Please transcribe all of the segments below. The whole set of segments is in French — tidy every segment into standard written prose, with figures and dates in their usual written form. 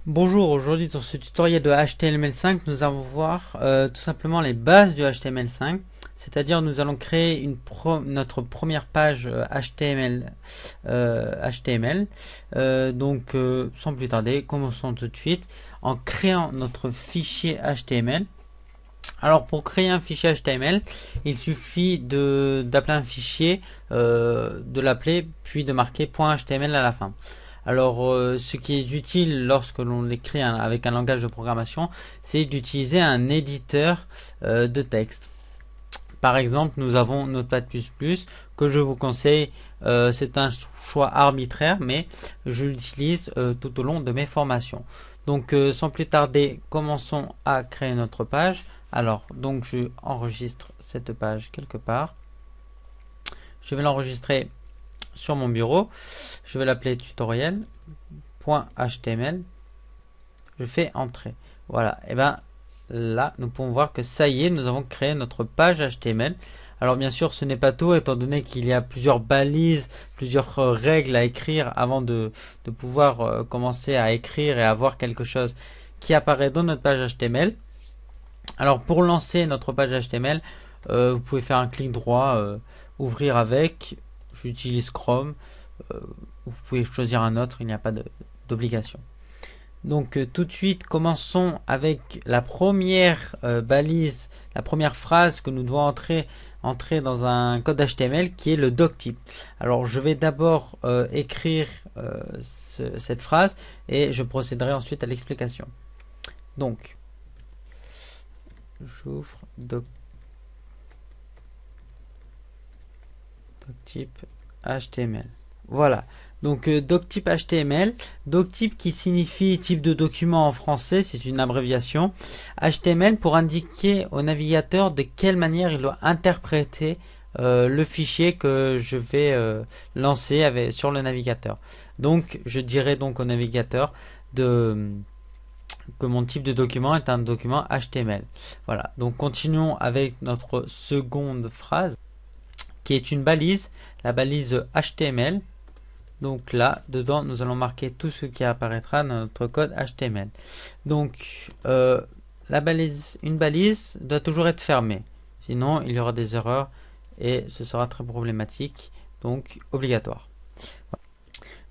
Bonjour, aujourd'hui dans ce tutoriel de HTML5, nous allons voir tout simplement les bases du HTML5, c'est-à-dire nous allons créer notre première page HTML. Sans plus tarder, commençons tout de suite en créant notre fichier HTML. Alors pour créer un fichier HTML, il suffit d'appeler un fichier, de l'appeler puis de marquer .html à la fin. Alors ce qui est utile lorsque l'on l'écrit avec un langage de programmation, c'est d'utiliser un éditeur de texte. Par exemple, nous avons Notepad++ que je vous conseille. C'est un choix arbitraire, mais je l'utilise tout au long de mes formations. Donc sans plus tarder, commençons à créer notre page. Alors, donc je enregistre cette page quelque part. Je vais l'enregistrer sur mon bureau. Je vais l'appeler tutoriel.html. Je fais entrer. Voilà. Et bien là, nous pouvons voir que ça y est, nous avons créé notre page HTML. Alors bien sûr, ce n'est pas tout, étant donné qu'il y a plusieurs balises, plusieurs règles à écrire avant de pouvoir commencer à écrire et avoir quelque chose qui apparaît dans notre page HTML. Alors pour lancer notre page HTML, vous pouvez faire un clic droit, ouvrir avec, j'utilise Chrome, vous pouvez choisir un autre, il n'y a pas d'obligation. Donc tout de suite, commençons avec la première balise, la première phrase que nous devons entrer dans un code HTML qui est le doctype. Alors je vais d'abord écrire cette phrase et je procéderai ensuite à l'explication. Donc j'ouvre doctype HTML. Voilà. Donc doctype HTML, doctype qui signifie type de document en français, c'est une abréviation. HTML pour indiquer au navigateur de quelle manière il doit interpréter le fichier que je vais lancer sur le navigateur. Donc je dirai donc au navigateur que mon type de document est un document HTML. Voilà. Donc continuons avec notre seconde phrase qui est une balise, la balise HTML. Donc là, dedans, nous allons marquer tout ce qui apparaîtra dans notre code HTML. Donc, une balise doit toujours être fermée. Sinon, il y aura des erreurs et ce sera très problématique. Donc, obligatoire.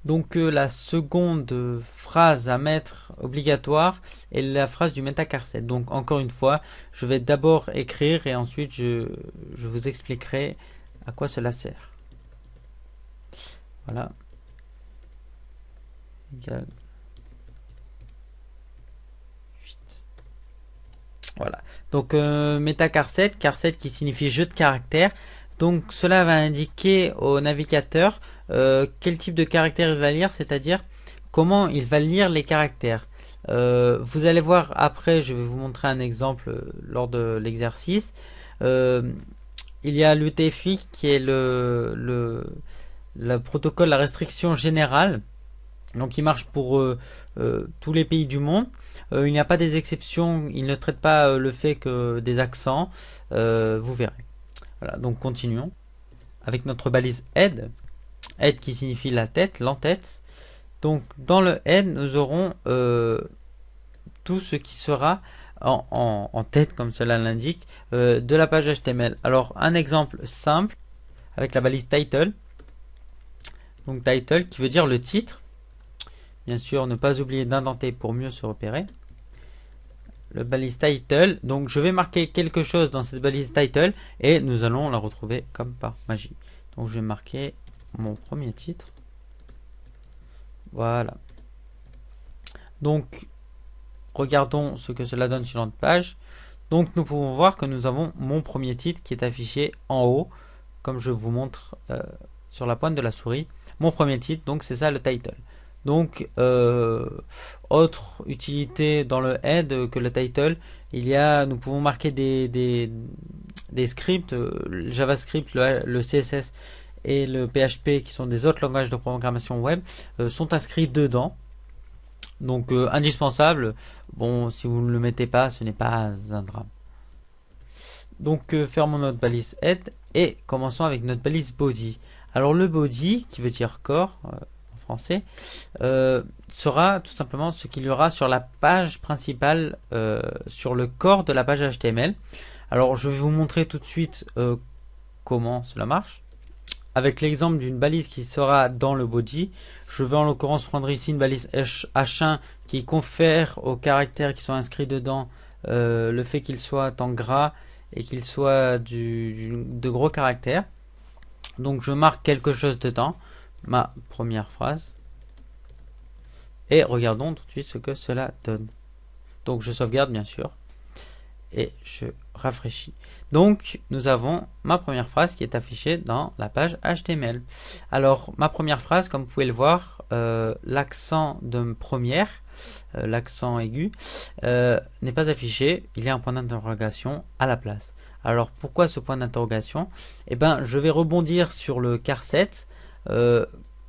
Donc, la seconde phrase à mettre obligatoire est la phrase du metacarset. Donc, encore une fois, je vais d'abord écrire et ensuite je vous expliquerai à quoi cela sert. Voilà. Égal 8. Voilà. Donc metacarset, carset qui signifie jeu de caractères. Donc cela va indiquer au navigateur quel type de caractère il va lire, c'est-à-dire comment il va lire les caractères. Vous allez voir après, je vais vous montrer un exemple lors de l'exercice. Il y a l'UTF-8 qui est le protocole, la restriction générale. Donc il marche pour tous les pays du monde. Il n'y a pas des exceptions, il ne traite pas le fait que des accents. Vous verrez. Voilà, donc continuons avec notre balise head. Head qui signifie la tête, l'entête. Donc dans le head, nous aurons tout ce qui sera en tête, comme cela l'indique, de la page HTML. Alors un exemple simple avec la balise title. Donc title qui veut dire le titre. Bien sûr, ne pas oublier d'indenter pour mieux se repérer. Le balise title. Donc, je vais marquer quelque chose dans cette balise title et nous allons la retrouver comme par magie. Donc, je vais marquer mon premier titre. Voilà. Donc, regardons ce que cela donne sur notre page. Donc, nous pouvons voir que nous avons mon premier titre qui est affiché en haut, comme je vous montre sur la pointe de la souris. Mon premier titre, donc c'est ça le title. Donc, autre utilité dans le head que le title, nous pouvons marquer des scripts, le JavaScript, le CSS et le PHP qui sont des autres langages de programmation web sont inscrits dedans. Donc, indispensable. Bon, si vous ne le mettez pas, ce n'est pas un drame. Donc, fermons notre balise head et commençons avec notre balise body. Alors, le body, qui veut dire corps, français, sera tout simplement ce qu'il y aura sur la page principale, sur le corps de la page HTML. Alors je vais vous montrer tout de suite comment cela marche. Avec l'exemple d'une balise qui sera dans le body, je vais en l'occurrence prendre ici une balise H1 qui confère aux caractères qui sont inscrits dedans le fait qu'ils soient en gras et qu'ils soient de gros caractères. Donc je marque quelque chose dedans, ma première phrase, et regardons tout de suite ce que cela donne. Donc je sauvegarde bien sûr et je rafraîchis. Donc nous avons ma première phrase qui est affichée dans la page HTML. Alors ma première phrase, comme vous pouvez le voir, l'accent de première, l'accent aigu, n'est pas affiché. Il y a un point d'interrogation à la place. Alors pourquoi ce point d'interrogation? Eh bien je vais rebondir sur le car 7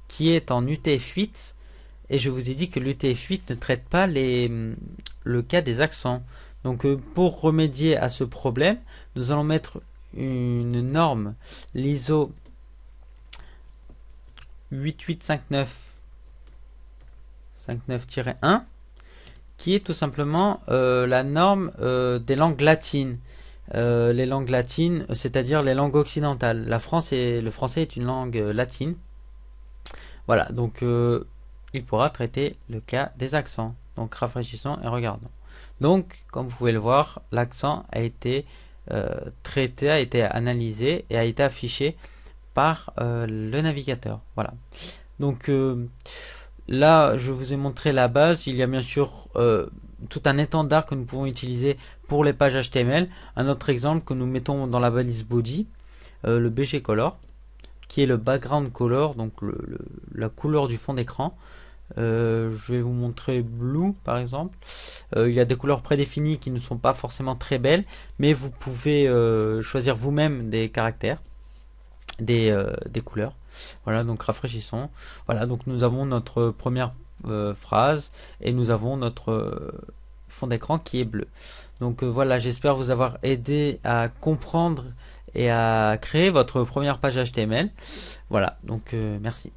qui est en UTF-8, et je vous ai dit que l'UTF-8 ne traite pas le cas des accents. Donc pour remédier à ce problème, nous allons mettre une norme, l'ISO 8859-1, qui est tout simplement la norme des langues latines. Les langues latines, c'est-à-dire les langues occidentales. Le français est une langue latine. Voilà, donc il pourra traiter le cas des accents. Donc rafraîchissons et regardons. Donc, comme vous pouvez le voir, l'accent a été traité, a été analysé et a été affiché par le navigateur. Voilà. Donc là, je vous ai montré la base. Il y a bien sûr tout un étendard que nous pouvons utiliser pour les pages HTML. Un autre exemple que nous mettons dans la balise body, le BG Color, qui est le background color, donc la couleur du fond d'écran. Je vais vous montrer Blue par exemple. Il y a des couleurs prédéfinies qui ne sont pas forcément très belles, mais vous pouvez choisir vous-même des caractères, des couleurs. Voilà, donc rafraîchissons. Voilà, donc nous avons notre première phrase et nous avons notre fond d'écran qui est bleu. Donc voilà, j'espère vous avoir aidé à comprendre et à créer votre première page HTML. Voilà, donc merci.